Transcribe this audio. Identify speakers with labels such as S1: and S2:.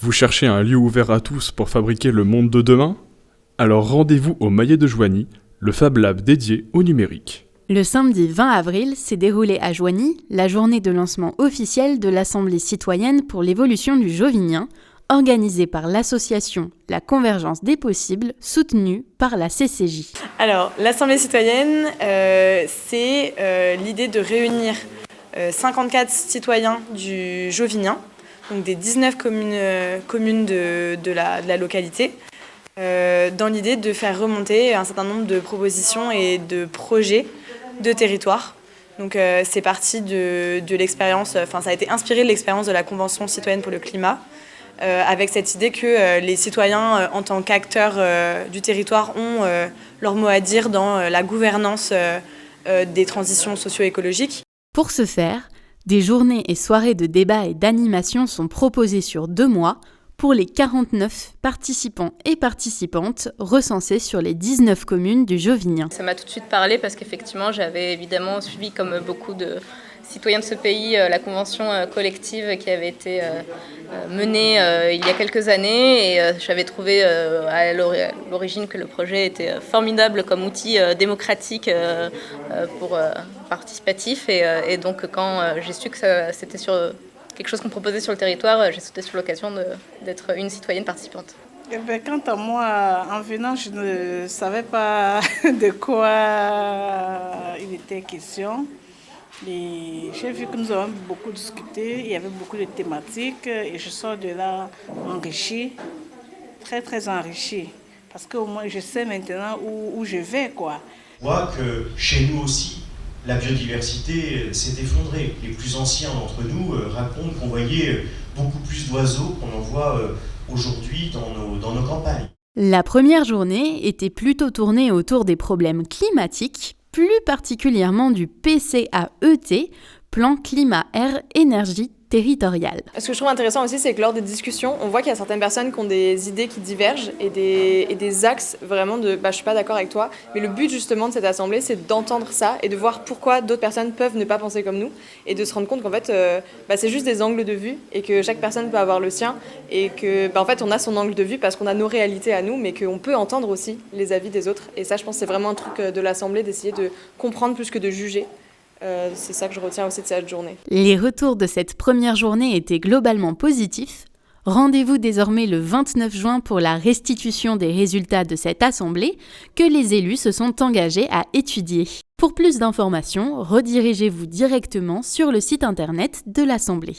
S1: Vous cherchez un lieu ouvert à tous pour fabriquer le monde de demain? Alors rendez-vous au Maillet de Joigny, le Fab Lab dédié au numérique.
S2: Le samedi 20 avril s'est déroulée à Joigny la journée de lancement officielle de l'Assemblée citoyenne pour l'évolution du Jovinien, organisée par l'association La Convergence des Possibles, soutenue par la CCJ.
S3: Alors, l'Assemblée citoyenne, c'est l'idée de réunir 54 citoyens du Jovinien, donc des 19 communes de la localité, dans l'idée de faire remonter un certain nombre de propositions et de projets de territoire. Donc c'est parti de l'expérience, ça a été inspiré de l'expérience de la Convention citoyenne pour le climat, avec cette idée que les citoyens, en tant qu'acteurs du territoire, ont leur mot à dire dans la gouvernance des transitions socio-écologiques.
S2: Pour ce faire, des journées et soirées de débat et d'animation sont proposées sur 2 mois pour les 49 participants et participantes recensés sur les 19 communes du Jovinien.
S4: Ça m'a tout de suite parlé parce qu'effectivement, j'avais évidemment suivi, comme beaucoup de citoyens de ce pays, la convention collective qui avait été menée il y a quelques années, et j'avais trouvé à l'origine que le projet était formidable comme outil démocratique pour participatif, et donc quand j'ai su que c'était sur quelque chose qu'on proposait sur le territoire, j'ai sauté sur l'occasion d'être une citoyenne participante.
S5: Quant à moi, en venant, je ne savais pas de quoi il était question. Et j'ai vu que nous avons beaucoup discuté, il y avait beaucoup de thématiques, et je sors de là enrichie, très très enrichie, parce qu'au moins je sais maintenant où je vais, quoi.
S6: On voit que chez nous aussi, la biodiversité s'est effondrée. Les plus anciens d'entre nous racontent qu'on voyait beaucoup plus d'oiseaux qu'on en voit aujourd'hui dans nos campagnes.
S2: La première journée était plutôt tournée autour des problèmes climatiques, plus particulièrement du PCAET, Plan Climat Air Énergie Territorial.
S3: Ce que je trouve intéressant aussi, c'est que lors des discussions, on voit qu'il y a certaines personnes qui ont des idées qui divergent et des axes vraiment de je suis pas d'accord avec toi. Mais le but justement de cette assemblée, c'est d'entendre ça et de voir pourquoi d'autres personnes peuvent ne pas penser comme nous, et de se rendre compte qu'en fait c'est juste des angles de vue, et que chaque personne peut avoir le sien, et que en fait on a son angle de vue parce qu'on a nos réalités à nous, mais qu'on peut entendre aussi les avis des autres. Et ça, je pense, c'est vraiment un truc de l'assemblée, d'essayer de comprendre plus que de juger. C'est ça que je retiens aussi de cette journée.
S2: Les retours de cette première journée étaient globalement positifs. Rendez-vous désormais le 29 juin pour la restitution des résultats de cette assemblée que les élus se sont engagés à étudier. Pour plus d'informations, redirigez-vous directement sur le site internet de l'Assemblée.